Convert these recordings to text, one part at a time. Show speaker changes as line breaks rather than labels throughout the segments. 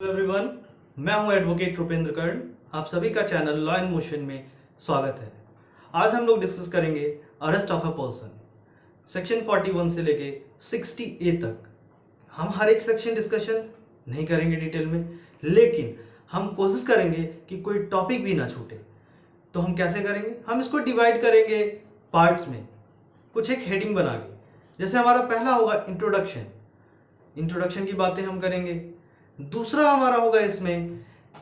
Everyone, मैं हूं advocate Rupendra कर्ण। आप सभी का चैनल लॉ इन मोशन में स्वागत है। आज हम लोग डिस्कस करेंगे arrest of a person, section 41 से लेके 60A तक। हम हर एक सेक्शन डिस्कशन नहीं करेंगे डिटेल में, लेकिन हम कोशिश करेंगे कि कोई टॉपिक भी ना छूटे। तो हम कैसे करेंगे? हम इसको डिवाइड करेंगे पार्ट्स में, कुछ एक हेडिंग बना के। जैसे हमारा पहला होगा इंट्रोडक्शन। इंट्रोडक्शन की बातें हम करेंगे। दूसरा हमारा होगा इसमें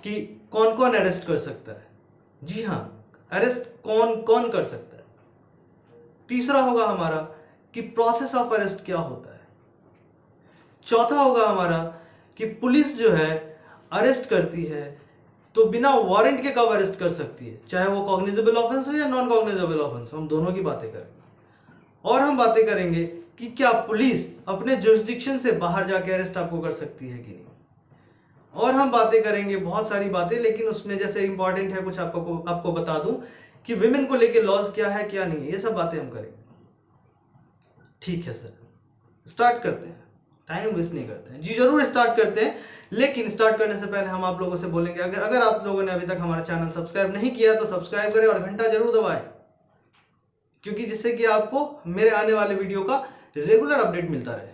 कि कौन कौन अरेस्ट कर सकता है। जी हाँ, अरेस्ट कौन कौन कर सकता है। तीसरा होगा हमारा कि प्रोसेस ऑफ अरेस्ट क्या होता है। चौथा होगा हमारा कि पुलिस जो है अरेस्ट करती है तो बिना वारंट के कब अरेस्ट कर सकती है, चाहे वो कॉग्निजेबल ऑफेंस हो या नॉन कॉग्निजेबल ऑफेंस हो। हम दोनों की बातें करेंगे और हम बातें करेंगे कि क्या पुलिस अपने जुरिस्डिक्शन से बाहर जाके अरेस्ट आपको कर सकती है कि नहीं। और हम बातें करेंगे बहुत सारी बातें, लेकिन उसमें जैसे इंपॉर्टेंट है कुछ आपको बता दूं कि विमेन को लेके लॉज क्या है क्या नहीं है, ये सब बातें हम करेंगे। ठीक है सर, स्टार्ट करते हैं। टाइम वेस्ट नहीं करते हैं जी, जरूर स्टार्ट करते हैं। लेकिन स्टार्ट करने से पहले हम आप लोगों से बोलेंगे, अगर आप लोगों ने अभी तक हमारा चैनल सब्सक्राइब नहीं किया तो सब्सक्राइब करें और घंटा जरूर दबाएं, क्योंकि जिससे कि आपको मेरे आने वाले वीडियो का रेगुलर अपडेट मिलता रहे।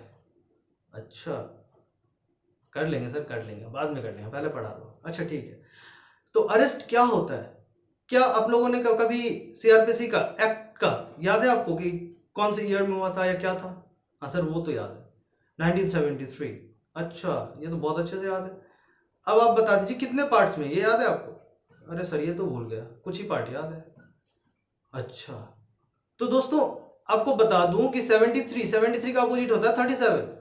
अच्छा, कर लेंगे सर, कर लेंगे, बाद में कर लेंगे, पहले पढ़ा दो। अच्छा ठीक है, तो अरेस्ट क्या होता है? क्या आप लोगों ने कभी सीआरपीसी का एक्ट का याद है आपको कि कौन से ईयर में हुआ था या क्या था? हाँ सर, वो तो याद है, 1973। अच्छा, ये तो बहुत अच्छे से याद है। अब आप बता दीजिए कितने पार्ट्स में, ये याद है आपको? अरे सर, ये तो भूल गया, कुछ ही पार्ट याद है। अच्छा, तो दोस्तों आपको बता दूं कि 73 का अपोजिट होता है 37।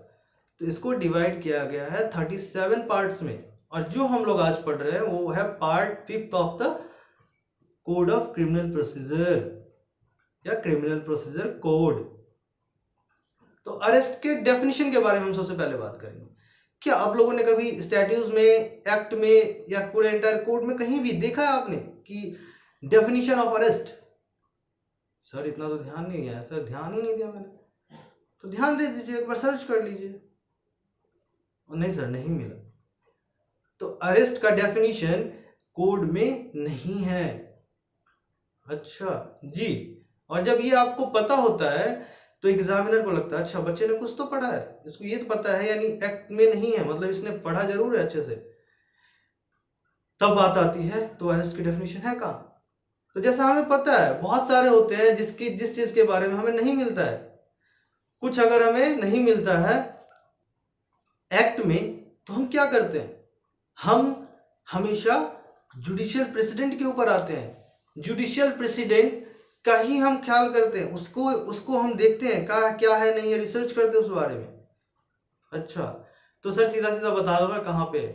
तो इसको डिवाइड किया गया है 37 पार्ट्स में, और जो हम लोग आज पढ़ रहे हैं वो है part 5 of the code of criminal procedure या क्रिमिनल प्रोसीजर कोड। तो अरेस्ट के डेफिनेशन के बारे में हम सबसे पहले बात करेंगे। क्या आप लोगों ने कभी स्टैट्यूज में, एक्ट में या पूरे एंटायर कोड में कहीं भी देखा है आपने कि डेफिनेशन ऑफ अरेस्ट? सर इतना तो ध्यान नहीं है सर, ध्यान ही नहीं दिया मैंने। तो ध्यान दे दीजिए, एक बार सर्च कर लीजिए। और नहीं सर, नहीं मिला। तो अरेस्ट का डेफिनेशन कोड में नहीं है। अच्छा जी, और जब ये आपको पता होता है तो एग्जामिनर को लगता है अच्छा बच्चे ने कुछ तो पढ़ा है, इसको ये तो पता है, यानी एक्ट में नहीं है, मतलब इसने पढ़ा जरूर है अच्छे से। तब बात आती है तो अरेस्ट की डेफिनेशन है कहाँ? तो जैसा हमें पता है बहुत सारे होते हैं जिस चीज के बारे में हमें नहीं मिलता है। कुछ अगर हमें नहीं मिलता है एक्ट में तो हम क्या करते हैं? हम हमेशा जुडिशियल प्रेसिडेंट के ऊपर आते हैं। जुडिशियल प्रेसिडेंट का ही हम ख्याल करते हैं, उसको उसको हम देखते हैं क्या है नहीं है, रिसर्च करते हैं उस बारे में। अच्छा, तो सर सीधा सीधा बता दो मैं कहां पे है।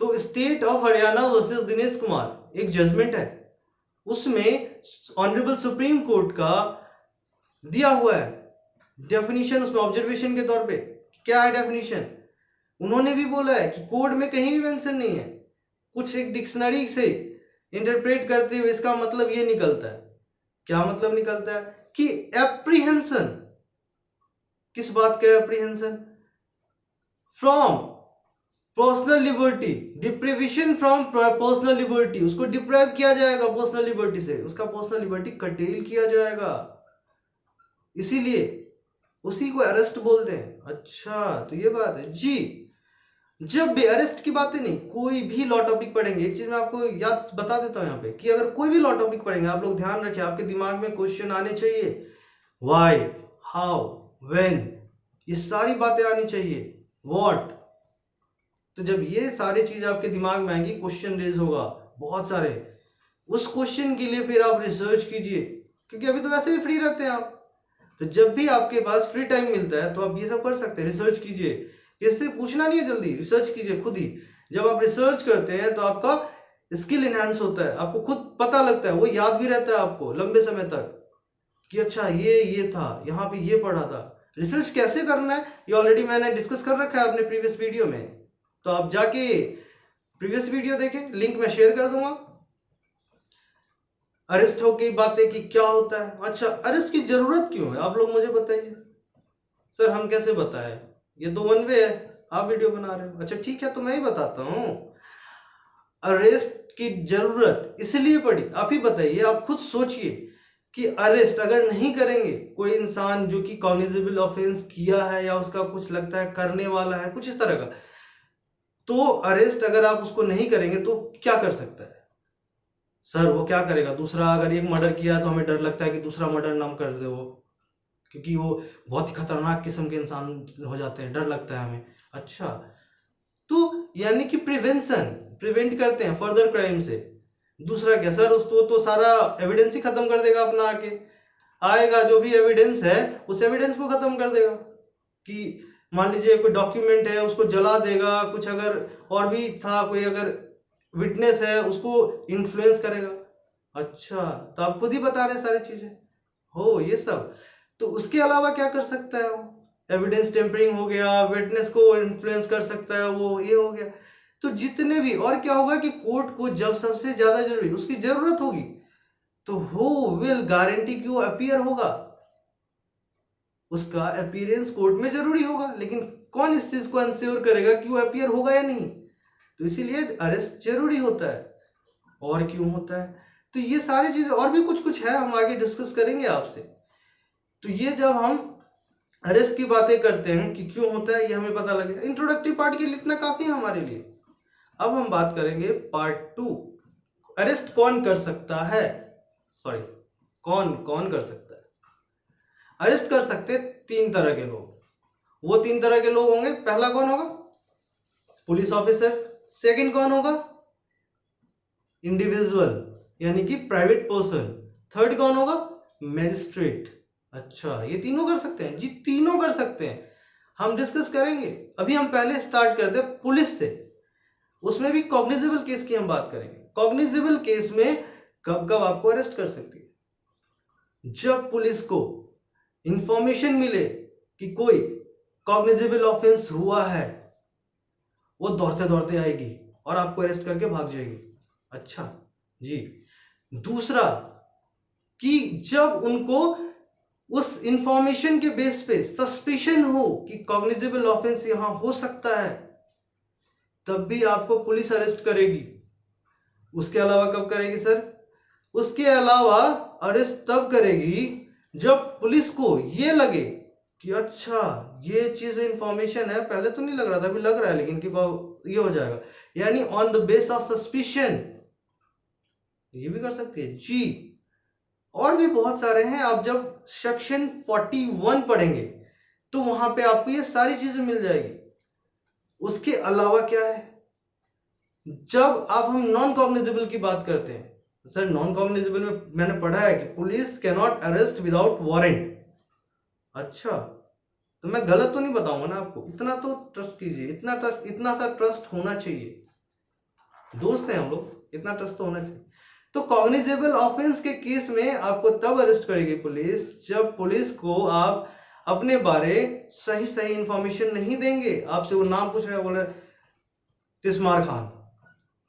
तो state of Haryana versus Dinesh Kumar एक जजमेंट है, उसमें ऑनरेबल सुप्रीम कोर्ट का दिया हुआ है डेफिनेशन, उसमें ऑब्जर्वेशन के तौर पे। क्या है डेफिनेशन? उन्होंने भी बोला है कि कोड में कहीं भी मेंशन नहीं है, कुछ एक डिक्शनरी से इंटरप्रेट करते हुए इसका मतलब ये निकलता है। क्या मतलब निकलता है? कि एप्रीहेंशन, किस बात का apprehension? From personal liberty, deprivation from personal liberty, उसको डिप्राइव किया जाएगा पर्सनल लिबर्टी से, उसका पर्सनल लिबर्टी कटेल किया जाएगा, इसीलिए उसी को अरेस्ट बोलते हैं। अच्छा, तो ये बात है जी। जब भी अरेस्ट की बातें नहीं, कोई भी लॉ टॉपिक पढ़ेंगे, एक चीज मैं आपको याद बता देता हूं यहाँ पे कि अगर कोई भी लॉ टॉपिक पढ़ेंगे, आप लोग ध्यान रखें, आपके दिमाग में क्वेश्चन आने चाहिए। व्हाई, हाउ, व्हेन, ये सारी बातें आनी चाहिए। व्हाट, तो जब ये सारी चीज आपके दिमाग में आएंगी, क्वेश्चन रेज होगा बहुत सारे। उस क्वेश्चन के लिए फिर आप रिसर्च कीजिए, क्योंकि अभी तो वैसे ही फ्री रहते हैं आप। तो जब भी आपके पास फ्री टाइम मिलता है तो आप ये सब कर सकते हैं, रिसर्च कीजिए। इससे पूछना नहीं है, जल्दी रिसर्च कीजिए खुद ही। जब आप रिसर्च करते हैं तो आपका स्किल इनहेंस होता है, आपको खुद पता लगता है, वो याद भी रहता है आपको लंबे समय तक कि अच्छा ये था, यहाँ पे ये पढ़ा था। रिसर्च कैसे करना है ये ऑलरेडी मैंने डिस्कस कर रखा है अपने प्रीवियस वीडियो में, तो आप जाके प्रीवियस वीडियो देखें, लिंक मैं शेयर कर दूंगा। अरेस्ट हो की बातें कि क्या होता है। अच्छा, अरेस्ट की जरूरत क्यों है, आप लोग मुझे बताइए। सर हम कैसे बताएं, ये तो वन वे है, आप वीडियो बना रहे हो। अच्छा ठीक है, तो मैं ही बताता हूँ। अरेस्ट की जरूरत इसलिए पड़ी, आप ही बताइए, आप खुद सोचिए कि अरेस्ट अगर नहीं करेंगे कोई इंसान जो कि कॉग्निजेबल ऑफेंस किया है या उसका कुछ लगता है करने वाला है कुछ इस तरह का, तो अरेस्ट अगर आप उसको नहीं करेंगे तो क्या कर सकता है सर? वो क्या करेगा? दूसरा अगर एक मर्डर किया तो हमें डर लगता है कि दूसरा मर्डर ना कर दे वो, क्योंकि वो बहुत ही खतरनाक किस्म के इंसान हो जाते हैं, डर लगता है हमें। अच्छा, तो यानी कि प्रिवेंट करते हैं फर्दर क्राइम से। दूसरा क्या सर, उसको तो सारा एविडेंस ही खत्म कर देगा अपना, आके आएगा जो भी एविडेंस है उस एविडेंस को खत्म कर देगा। कि मान लीजिए कोई डॉक्यूमेंट है उसको जला देगा, कुछ अगर और भी था, कोई अगर विटनेस है उसको इन्फ्लुएंस करेगा। अच्छा, तो आप खुद ही बता रहे सारी चीजें हो ये सब। तो उसके अलावा क्या कर सकता है वो? एविडेंस टेम्परिंग हो गया, विटनेस को इन्फ्लुएंस कर सकता है वो, ये हो गया। तो जितने भी, और क्या होगा कि कोर्ट को जब सबसे ज्यादा जरूरी उसकी जरूरत होगी तो हु विल गारंटी कि वो अपीयर होगा, उसका अपीयरेंस कोर्ट में जरूरी होगा। लेकिन कौन इस चीज को इंश्योर करेगा कि वो अपीयर होगा या नहीं? तो इसीलिए अरेस्ट जरूरी होता है। और क्यों होता है? तो ये सारी चीजें और भी कुछ कुछ है, हम आगे डिस्कस करेंगे आपसे। तो ये जब हम अरेस्ट की बातें करते हैं कि क्यों होता है, ये हमें पता लगेगा। इंट्रोडक्टरी पार्ट के लिए इतना काफी है हमारे लिए। अब हम बात करेंगे पार्ट 2, अरेस्ट कौन कर सकता है, सॉरी कौन कौन कर सकता है। अरेस्ट कर सकते 3 तरह के लोग। वो 3 तरह के लोग होंगे, पहला कौन होगा? Police officer. सेकंड कौन होगा? इंडिविजुअल यानी कि प्राइवेट पर्सन। थर्ड कौन होगा? मैजिस्ट्रेट। अच्छा, ये तीनों कर सकते हैं जी, तीनों कर सकते हैं। हम डिस्कस करेंगे। अभी हम पहले स्टार्ट करते हैं पुलिस से, उसमें भी कॉग्निजेबल केस की हम बात करेंगे। कॉग्निजेबल केस में कब कब आपको अरेस्ट कर सकती है? जब पुलिस को इंफॉर्मेशन मिले कि कोई कॉग्निजेबल ऑफेंस हुआ है, वो दौड़ते दौड़ते आएगी और आपको अरेस्ट करके भाग जाएगी। अच्छा जी। दूसरा कि जब उनको उस इंफॉर्मेशन के बेस पे सस्पिशन हो कि कॉग्निजेबल ऑफेंस यहां हो सकता है, तब भी आपको पुलिस अरेस्ट करेगी। उसके अलावा कब करेगी सर? उसके अलावा अरेस्ट तब करेगी जब पुलिस को यह लगे कि अच्छा ये चीज इंफॉर्मेशन है, पहले तो नहीं लग रहा था अभी लग रहा है, लेकिन कि ये हो जाएगा, यानी on the base of suspicion. ये भी कर सकती है जी। और भी बहुत सारे हैं। आप जब सेक्शन 41 पढ़ेंगे तो वहां पे आपको ये सारी चीजें मिल जाएगी। उसके अलावा क्या है, जब आप हम नॉन कॉग्निजेबल की बात करते हैं, सर नॉन कॉग्निजेबल में मैंने पढ़ा है कि police can not arrest without warrant. अच्छा, तो मैं गलत तो नहीं बताऊंगा ना आपको, इतना तो ट्रस्ट कीजिए, इतना सा ट्रस्ट होना चाहिए। दोस्त हैं हम लोग, इतना ट्रस्ट तो होना चाहिए। तो कॉग्निजेबल ऑफेंस के केस में आपको तब अरेस्ट करेगी पुलिस जब पुलिस को आप अपने बारे सही सही इंफॉर्मेशन नहीं देंगे। आपसे वो नाम पूछ रहे हैं, बोल रहे तिस्मार खान,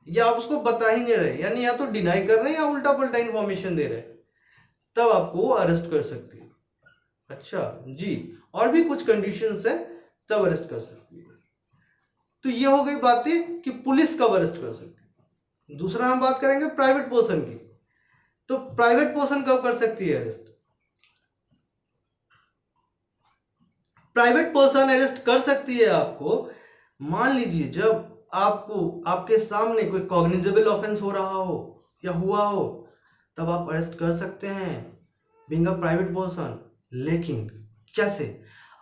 या आप उसको बता ही नहीं रहे, यानी या तो डिनाई कर रहे हैं या उल्टा पल्टा इंफॉर्मेशन दे रहे हैं, तब आपको वो अरेस्ट कर सकती है। अच्छा जी। और भी कुछ कंडीशंस है तब अरेस्ट कर सकती है। तो ये हो गई बातें कि पुलिस कब अरेस्ट कर सकती है। दूसरा हम बात करेंगे प्राइवेट पर्सन की। तो प्राइवेट पर्सन कब कर सकती है अरेस्ट? प्राइवेट पर्सन अरेस्ट कर सकती है आपको, मान लीजिए जब आपको आपके सामने कोई कॉग्निजेबल ऑफेंस हो रहा हो या हुआ हो, तब आप अरेस्ट कर सकते हैं बीइंग अ प्राइवेट पर्सन। लेकिन कैसे?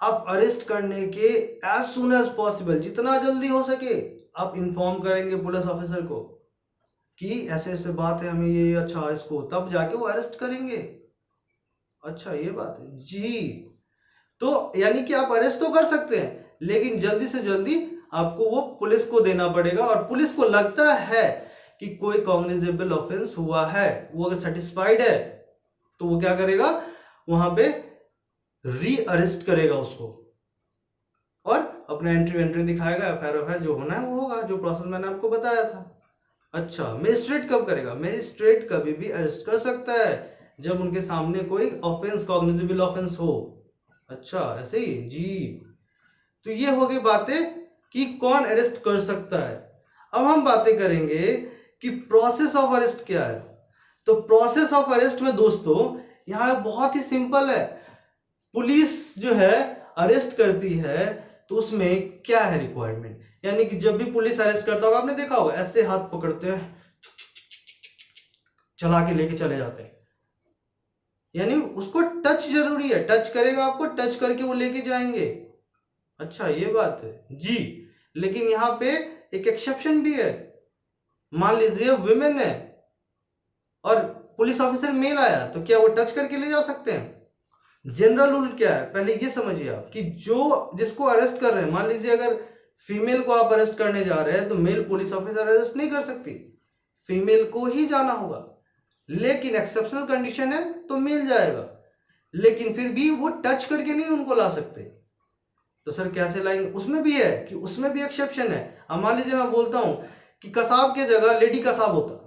आप अरेस्ट करने के एज सुन एज पॉसिबल, जितना जल्दी हो सके आप इंफॉर्म करेंगे पुलिस ऑफिसर को कि ऐसे ऐसे बात है, हमें ये अच्छा इसको, तब जाके वो अरेस्ट करेंगे। अच्छा ये बात है जी। तो यानी कि आप अरेस्ट तो कर सकते हैं, लेकिन जल्दी से जल्दी आपको वो पुलिस को देना पड़ेगा। और पुलिस को लगता है कि कोई कॉग्निजेबल ऑफेंस हुआ है, वो अगर सेटिस्फाइड है तो वो क्या करेगा, वहां पे री अरेस्ट करेगा उसको और अपना एंट्री दिखाएगा, एफआईआर जो होना है वो होगा, जो प्रोसेस मैंने आपको बताया था। अच्छा, मजिस्ट्रेट कब करेगा? मजिस्ट्रेट कभी भी अरेस्ट कर सकता है जब उनके सामने कोई ऑफेंस कॉग्निजेबल ऑफेंस हो। अच्छा ऐसे ही जी। तो ये हो गई बातें कि कौन अरेस्ट कर सकता है। अब हम बातें करेंगे कि प्रोसेस ऑफ अरेस्ट क्या है। तो प्रोसेस ऑफ अरेस्ट में दोस्तों यहां बहुत ही सिंपल है। पुलिस जो है अरेस्ट करती है तो उसमें क्या है रिक्वायरमेंट, यानी कि जब भी पुलिस अरेस्ट करता होगा, आपने देखा होगा ऐसे हाथ पकड़ते हैं, चला के लेके चले जाते हैं, यानी उसको टच जरूरी है, टच करेगा आपको, टच करके वो लेके जाएंगे। अच्छा ये बात है जी, लेकिन यहां पे एक एक्सेप्शन भी है। मान लीजिए वुमेन है और पुलिस ऑफिसर मेल आया, तो क्या वो टच करके ले जा सकते हैं? जनरल रूल क्या है पहले ये समझिए आप, कि जो जिसको अरेस्ट कर रहे हैं, मान लीजिए अगर फीमेल को आप अरेस्ट करने जा रहे हैं तो मेल पुलिस ऑफिसर अरेस्ट नहीं कर सकती, फीमेल को ही जाना होगा। लेकिन एक्सेप्शनल कंडीशन है तो मिल जाएगा, लेकिन फिर भी वो टच करके नहीं उनको ला सकते। तो सर कैसे लाएंगे? उसमें भी है कि उसमें भी एक्सेप्शन है। अब मान लीजिए मैं बोलता हूं कि कसाब के जगह लेडी कसाब होता,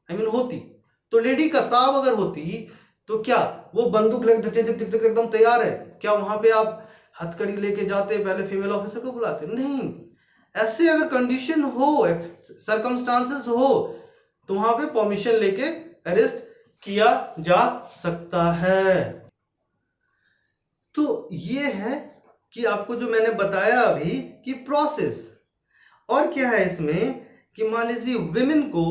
होती, तो लेडी कसाब अगर होती तो क्या वो बंदूक लेके धक धक धक धक एकदम तैयार है, क्या वहां पे आप हथकड़ी लेके जाते, पहले फीमेल ऑफिसर को बुलाते? नहीं। ऐसे अगर कंडीशन हो, सरकमस्टांसेस हो, तो वहां पे परमिशन लेके अरेस्ट किया जा सकता है। तो ये है कि आपको जो मैंने बताया अभी कि प्रोसेस। और क्या है इसमें कि मान लीजिए विमेन को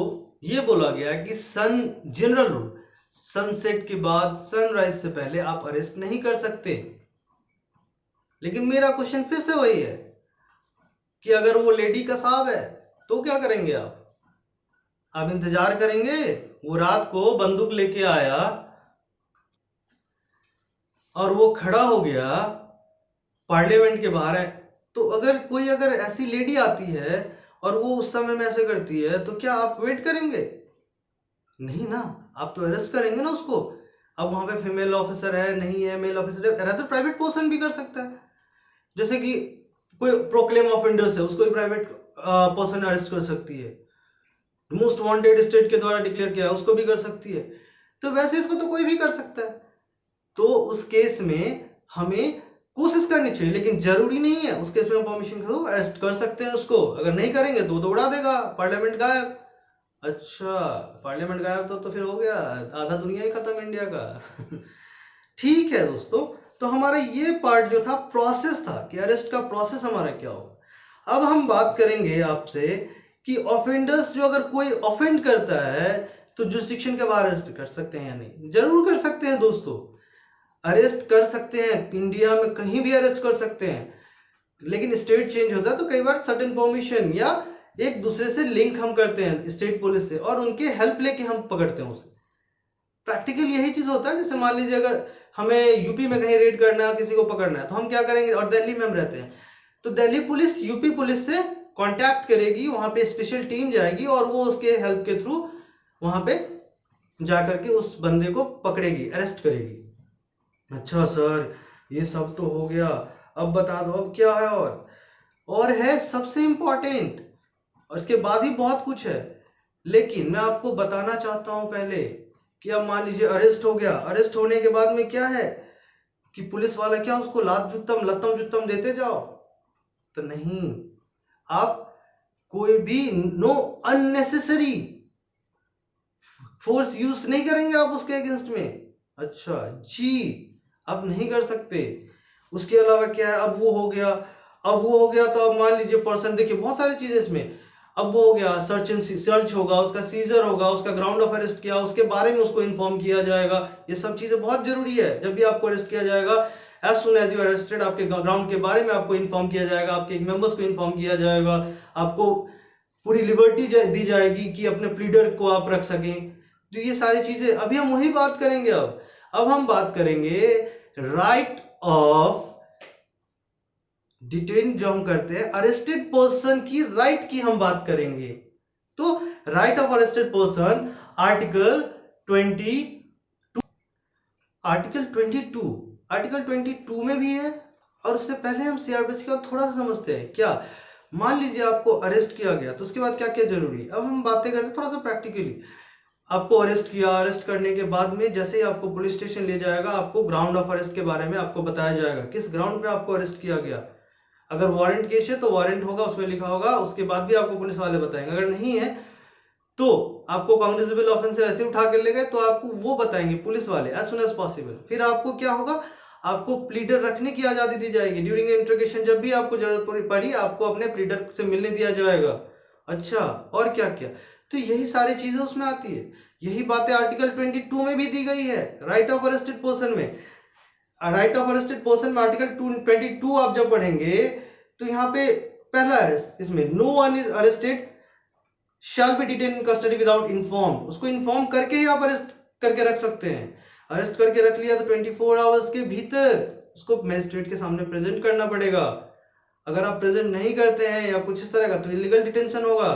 ये बोला गया कि सन जनरल रूल, सनसेट के बाद सनराइज से पहले आप अरेस्ट नहीं कर सकते। लेकिन मेरा क्वेश्चन फिर से वही है कि अगर वो लेडी कसाब है तो क्या करेंगे आप इंतजार करेंगे? वो रात को बंदूक लेके आया और वो खड़ा हो गया पार्लियामेंट के बाहर है, तो अगर ऐसी लेडी आती है और वो उस समय में ऐसे करती है, तो क्या आप वेट करेंगे? नहीं ना, आप तो अरेस्ट करेंगे ना उसको। अब वहां पे फीमेल ऑफिसर है, नहीं है, मेल ऑफिसर है, तो प्राइवेट पर्सन भी कर सकता है। जैसे कि कोई प्रोक्लेम ऑफेंडर्स है, उसको भी प्राइवेट पर्सन अरेस्ट कर सकती है। मोस्ट वांटेड स्टेट के द्वारा डिक्लेयर किया है, उसको भी कर सकती है। तो वैसे इसको तो कोई भी कर सकता है। तो उस केस में हमें कोशिश करनी चाहिए, लेकिन जरूरी नहीं है उस केस में परमिशन दो, अरेस्ट कर सकते हैं उसको। अगर नहीं करेंगे तो उड़ा देगा, पार्लियामेंट गायब। अच्छा, पार्लियामेंट गायब तो फिर हो गया, आधा दुनिया ही खत्म इंडिया का। ठीक है दोस्तों, तो हमारा ये पार्ट जो था प्रोसेस था कि अरेस्ट का प्रोसेस हमारा क्या होगा। अब हम बात करेंगे आपसे कि ऑफेंडर्स जो अगर कोई ऑफेंड करता है तो जुरिस्डिक्शन के बाहर अरेस्ट कर सकते हैं या नहीं? जरूर कर सकते हैं दोस्तों, अरेस्ट कर सकते हैं, इंडिया में कहीं भी अरेस्ट कर सकते हैं। लेकिन स्टेट चेंज होता है तो कई बार सडन परमिशन या एक दूसरे से लिंक हम करते हैं स्टेट पुलिस से, और उनके हेल्प लेके हम पकड़ते हैं उसे। प्रैक्टिकल यही चीज होता है। जैसे मान लीजिए अगर हमें यूपी में कहीं रेड करना है, किसी को पकड़ना है, तो हम क्या करेंगे, और दिल्ली में हम रहते हैं, तो दिल्ली पुलिस यूपी पुलिस से कांटेक्ट करेगी, वहां पे स्पेशल टीम जाएगी और वो उसके हेल्प के थ्रू वहां पे जाकर के उस बंदे को पकड़ेगी, अरेस्ट करेगी। अच्छा सर, ये सब तो हो गया, अब बता दो अब क्या है। और है सबसे इंपॉर्टेंट, और इसके बाद ही बहुत कुछ है, लेकिन मैं आपको बताना चाहता हूं पहले कि अब मान लीजिए अरेस्ट हो गया, अरेस्ट होने के बाद में क्या है कि पुलिस वाला क्या उसको लात जुत्तम लत्तम जुत्तम देते जाओ? तो नहीं, आप कोई भी नो अननेसेसरी फोर्स यूज नहीं करेंगे आप उसके अगेंस्ट में। अच्छा जी, आप नहीं कर सकते। उसके अलावा क्या है, अब वो हो गया, तो अब मान लीजिए पर्सन, देखिए बहुत सारी चीजें इसमें। अब वो हो गया, सर्च होगा, उसका सीजर होगा, उसका ग्राउंड ऑफ अरेस्ट किया, उसके बारे में उसको इन्फॉर्म किया जाएगा। ये सब चीजें बहुत जरूरी है। जब भी आपको अरेस्ट किया जाएगा, as soon as you arrested, आपके ग्राउंड के बारे में आपको इन्फॉर्म किया जाएगा, आपके मेंबर्स को इन्फॉर्म किया जाएगा, आपको पूरी लिबर्टी दी जाएगी कि अपने प्लीडर को आप रख सकें। तो ये सारी चीजें अभी हम वही बात करेंगे। अब हम बात करेंगे राइट ऑफ डिटेन, जो हम करते हैं अरेस्टेड पर्सन की राइट की हम बात करेंगे। तो right of arrested person, article 22, article 22 में भी है। और उससे पहले हम सीआरपीसी का थोड़ा सा समझते हैं। क्या, मान लीजिए आपको अरेस्ट किया गया, तो उसके बाद क्या क्या जरूरी है, अब हम बातें करते हैं थोड़ा सा प्रैक्टिकली। आपको अरेस्ट किया, अरेस्ट करने के बाद में जैसे ही आपको पुलिस स्टेशन ले जाएगा, आपको ग्राउंड ऑफ अरेस्ट के बारे में आपको बताया जाएगा, किस ग्राउंड पे आपको अरेस्ट किया गया। अगर वारंट केस है तो वारंट होगा, उसमें लिखा होगा, उसके बाद भी आपको पुलिस वाले बताएंगे। अगर नहीं है तो आपको कॉग्निजेबल ऑफेंस ऐसे उठा कर ले गए तो आपको वो बताएंगे पुलिस वाले एज सुन एज पॉसिबल। फिर आपको क्या होगा, आपको प्लीडर रखने की आजादी दी जाएगी। ड्यूरिंग इंट्रोगेशन जब भी आपको जरूरत पड़ी आपको अपने प्लीडर से मिलने दिया जाएगा। अच्छा, और क्या क्या, तो यही सारी चीजें उसमें आती है। यही बातें आर्टिकल 22 में भी दी गई है, राइट ऑफ अरेस्टेड पर्सन में। राइट ऑफ अरेस्टेड पर्सन में आर्टिकल 22 आप जब पढ़ेंगे तो यहाँ पे पहला है इसमें, no one is arrested shall be detain in custody without inform. उसको इन्फॉर्म करके ही आप अरेस्ट करके रख सकते हैं। अरेस्ट करके रख लिया तो 24 आवर्स के भीतर उसको मजिस्ट्रेट के सामने प्रेजेंट करना पड़ेगा। अगर आप प्रेजेंट नहीं करते हैं या कुछ इस तरह का तो इलीगल डिटेंशन होगा।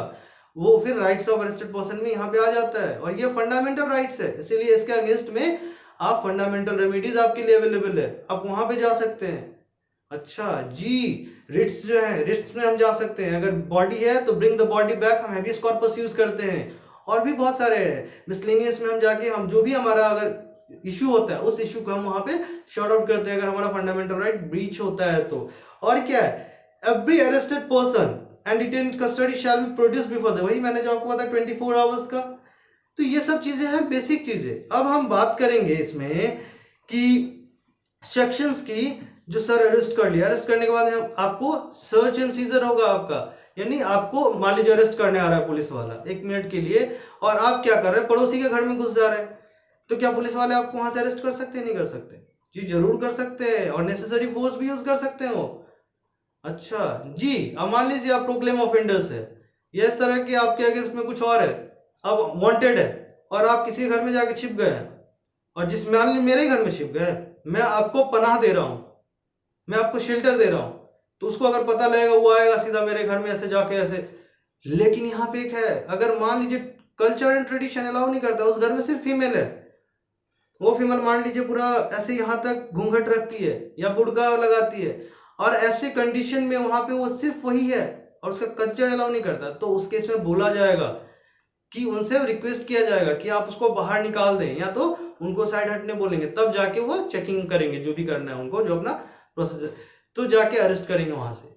वो फिर राइट्स ऑफ अरेस्टेड पर्सन में यहाँ पे आ जाता है, और ये फंडामेंटल राइट्स है, इसीलिए इसके अगेंस्ट में आप फंडामेंटल रेमेडीज आपके लिए अवेलेबल है, आप वहां पे जा सकते हैं। अच्छा जी, रिट्स जो है, रिट्स में हम जा सकते हैं। अगर बॉडी है तो ब्रिंग द बॉडी बैक, हम हैबियस कॉर्पस यूज करते हैं। और भी बहुत सारे हैं मिसलेनियस में, हम जाके हम जो भी हमारा अगर इश्यू होता है उस इश्यू को हम वहां पे शॉर्ट आउट करते हैं अगर हमारा फंडामेंटल राइट ब्रीच होता है तो। और क्या है, every arrested person and detain custody shall be produce before the, वही मैंने जो आपको बताया 24 आवर्स का। तो ये सब चीजें हैं बेसिक चीजें। अब हम बात करेंगे इसमें कि सेक्शंस की, जो सर अरेस्ट कर लिया, अरेस्ट करने के बाद हम आपको सर्च एंड सीजर होगा आपका, यानी आपको मान लीजिए अरेस्ट करने आ रहा है पुलिस वाला 1 मिनट के लिए, और आप क्या कर रहे हैं, पड़ोसी के घर में घुस जा रहे हैं, तो क्या पुलिस वाले आपको वहां से अरेस्ट कर सकते हैं? नहीं कर सकते जी, जरूर कर सकते हैं, और नेसेसरी फोर्स भी यूज कर सकते हैं वो। अच्छा जी, अब मान लीजिए आप प्रोक्लेम ऑफेंडर्स है या इस तरह के आपके अगेंस्ट में कुछ और है, अब वांटेड है, और आप किसी घर में जाके छिप गए हैं, और जिस मान लीजिए मेरे घर में छिप गए, मैं आपको पनाह दे रहा हूं, मैं आपको शेल्टर दे रहा हूं, तो उसको अगर पता लगेगा वो आएगा सीधा मेरे घर में ऐसे जाके ऐसे। लेकिन यहाँ पे एक है, अगर मान लीजिए कल्चर एंड ट्रेडिशन अलाउ नहीं करता, उस घर में सिर्फ फीमेल है, वो फीमेल मान लीजिए पूरा ऐसे यहाँ तक घूंघट रखती है या बुड़का लगाती है, और ऐसे कंडीशन में वहां पे वो सिर्फ वही है और उसका कल्चर अलाउ नहीं करता, तो उस केस में बोला जाएगा कि उनसे रिक्वेस्ट किया जाएगा कि आप उसको बाहर निकाल दें, या तो उनको साइड हटने बोलेंगे, तब जाके वो चेकिंग करेंगे जो भी करना है उनको, जो अपना प्रोसीजर, तो जाके अरेस्ट करेंगे वहां से।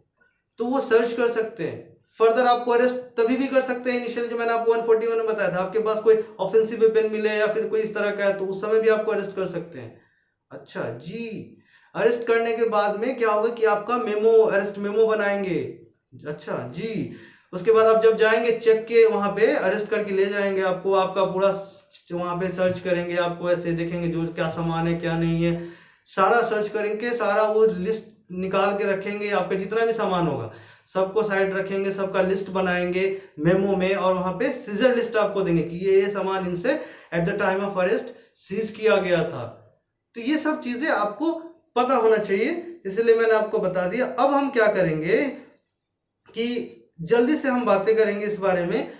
तो वो सर्च कर सकते हैं। फर्दर आपको अरेस्ट तभी भी कर सकते हैं इनिशियल, जो मैंने आपको 141 में बताया था, आपके पास कोई ऑफेंसिव वेपन मिले या फिर कोई इस तरह का है तो उस समय भी आपको अरेस्ट कर सकते हैं। अच्छा जी, अरेस्ट करने के बाद में क्या होगा कि आपका मेमो, अरेस्ट मेमो बनाएंगे। अच्छा जी, उसके बाद आप जब जाएंगे चेक के वहां पे अरेस्ट करके ले जाएंगे आपको, आपका पूरा वहां पे सर्च करेंगे, आपको ऐसे देखेंगे जो क्या सामान है क्या नहीं है, सारा सर्च करेंगे, सारा वो लिस्ट निकाल के रखेंगे, आपका जितना भी सामान होगा सबको साइड रखेंगे, सबका लिस्ट बनाएंगे मेमो में, और वहां पे सीजर लिस्ट आपको देंगे कि ये सामान इनसे at the time of arrest seize किया गया था। तो ये सब चीजें आपको पता होना चाहिए, इसलिए मैंने आपको बता दिया। अब हम क्या करेंगे कि जल्दी से हम बातें करेंगे इस बारे में,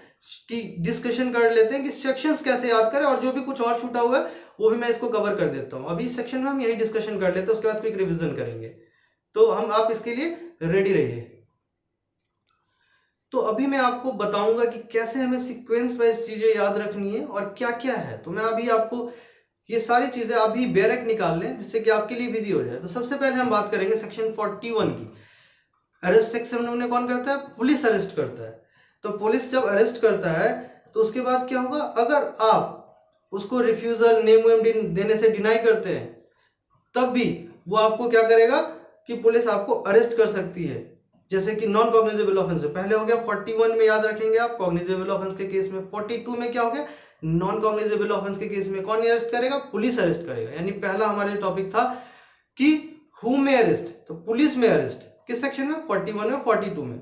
कि डिस्कशन कर लेते हैं कि सेक्शंस कैसे याद करें, और जो भी कुछ और छूटा हुआ है वो भी मैं इसको कवर कर देता हूं। अभी इस सेक्शन में हम यही डिस्कशन कर लेते हैं, उसके बाद क्विक रिवीजन करेंगे, तो हम आप इसके लिए रेडी रहिए। तो अभी मैं आपको बताऊंगा कि कैसे हमें सीक्वेंस वाइज चीजें याद रखनी है और क्या क्या है। तो मैं अभी आपको ये सारी चीजें अभी बैरक निकाल लें जिससे कि आपके लिए विधि हो जाए। तो सबसे पहले हम बात करेंगे सेक्शन 41 की। अरेस्ट सेक्शन में कौन करता है? पुलिस अरेस्ट करता है। तो पुलिस जब अरेस्ट करता है तो उसके बाद क्या होगा, अगर आप उसको रिफ्यूजल, नेम वेम देने से डिनाई करते हैं, तब भी वो आपको क्या करेगा कि पुलिस आपको अरेस्ट कर सकती है। जैसे कि नॉन कॉग्निजेबल ऑफेंस पहले हो गया 41 में, याद रखेंगे आप, कॉग्निजेबल ऑफेंस के केस में। 42 में क्या हो गया, नॉन कॉग्निजेबल ऑफेंस के केस में कौन अरेस्ट करेगा? पुलिस अरेस्ट करेगा। यानी पहला हमारा टॉपिक था कि हु में अरेस्ट, तो पुलिस में अरेस्ट किस सेक्शन में? 41 में, 42 में।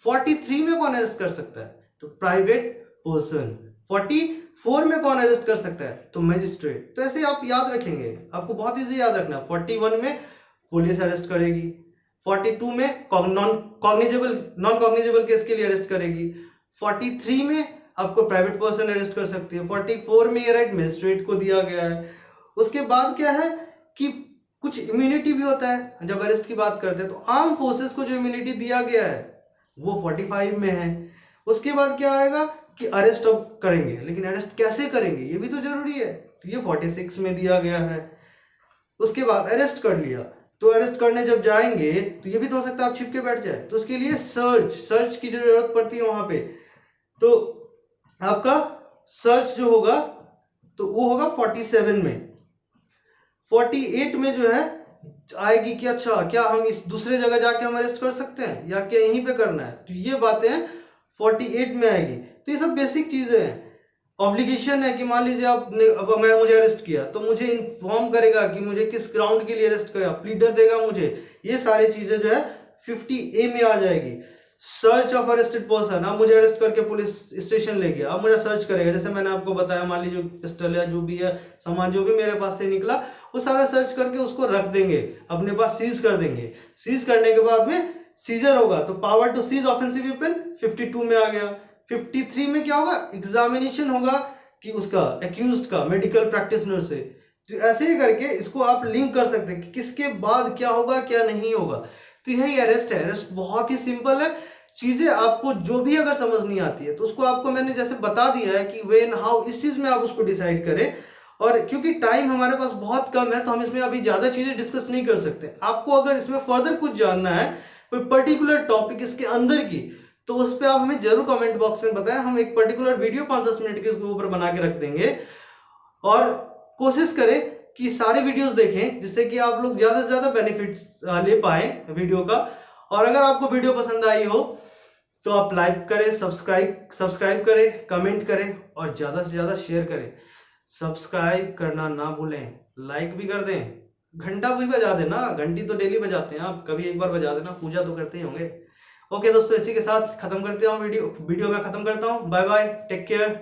43 में कौन अरेस्ट कर सकता है? तो प्राइवेट पर्सन। 44 में कौन अरेस्ट कर सकता है? तो मजिस्ट्रेट। तो ऐसे आप याद रखेंगे, आपको बहुत इजी याद रखना है। 41 में पुलिस अरेस्ट करेगी, 42 में नॉन कॉग्निजेबल केस के लिए अरेस्ट करेगी, 43 में आपको प्राइवेट पर्सन अरेस्ट कर सकती है, 44 में ये राइट मजिस्ट्रेट को दिया गया है। उसके बाद क्या है कि कुछ इम्यूनिटी भी होता है जब अरेस्ट की बात करते हैं, तो आर्म फोर्सेस को जो इम्यूनिटी दिया गया है वो 45 में है। उसके बाद क्या आएगा कि अरेस्ट अब करेंगे, लेकिन अरेस्ट कैसे करेंगे ये भी तो जरूरी है, तो ये 46 में दिया गया है। उसके बाद अरेस्ट कर लिया तो अरेस्ट करने जब जाएंगे तो ये भी तो हो सकता है आप छिप के बैठ जाए, तो उसके लिए सर्च की जरूरत पड़ती है वहां पे। तो आपका सर्च जो होगा तो वो होगा 47 में। 48 में जो है आएगी कि अच्छा क्या हम इस दूसरे जगह जाके हम अरेस्ट कर सकते हैं या क्या यहीं पे करना है, तो ये बातें 48 में आएगी। तो ये सब बेसिक चीजें हैं। ऑब्लिगेशन है कि मान लीजिए आपने, अब मैं मुझे अरेस्ट किया तो मुझे इन्फॉर्म करेगा कि मुझे किस ग्राउंड के लिए अरेस्ट किया, प्लीडर देगा मुझे, ये सारी चीजें जो है 50A में आ जाएगी। सर्च ऑफ अरेस्टेड पर्सन, अब मुझे अरेस्ट करके पुलिस स्टेशन ले गया, अब मुझे सर्च करेगा, जैसे मैंने आपको बताया मान लीजिए पिस्टल या जो भी है सामान जो भी मेरे पास से निकला वो सारा सर्च करके उसको रख देंगे अपने पास, सीज कर देंगे। सीज करने के बाद में सीजर होगा तो power to seize offensive weapon 52 में आ गया। 53 में क्या होगा, एग्जामिनेशन होगा कि उसका एक्यूज्ड का मेडिकल प्रैक्टिशनर से। तो ऐसे ही करके इसको आप लिंक कर सकते हैं कि किसके बाद क्या होगा क्या नहीं होगा। तो यही अरेस्ट है। अरेस्ट बहुत ही सिंपल है। चीजें आपको जो भी अगर समझ नहीं आती है तो उसको आपको मैंने जैसे बता दिया है कि व्हेन हाउ, इस चीज में आप उसको डिसाइड करें। और क्योंकि टाइम हमारे पास बहुत कम है तो हम इसमें अभी ज्यादा चीजें डिस्कस नहीं कर सकते। आपको अगर इसमें फर्दर कुछ जानना है, कोई पर्टिकुलर टॉपिक इसके अंदर की, तो उस पर आप हमें जरूर कमेंट बॉक्स में बताएं। हम एक पर्टिकुलर वीडियो 5-10 मिनट के उसके ऊपर बना के रख देंगे। और कोशिश करें कि सारे वीडियोस देखें जिससे कि आप लोग ज्यादा से ज्यादा बेनिफिट ले पाए वीडियो का। और अगर आपको वीडियो पसंद आई हो तो आप लाइक करें, सब्सक्राइब करें, कमेंट करें और ज्यादा से ज्यादा शेयर करें। सब्सक्राइब करना ना भूलें, लाइक भी कर दें, घंटा भी बजा देना, घंटी तो डेली बजाते हैं आप, कभी एक बार बजा देना, पूजा तो करते ही होंगे। ओके दोस्तों, इसी के साथ खत्म करते हैं वीडियो मैं खत्म करता हूँ। Bye bye, take care.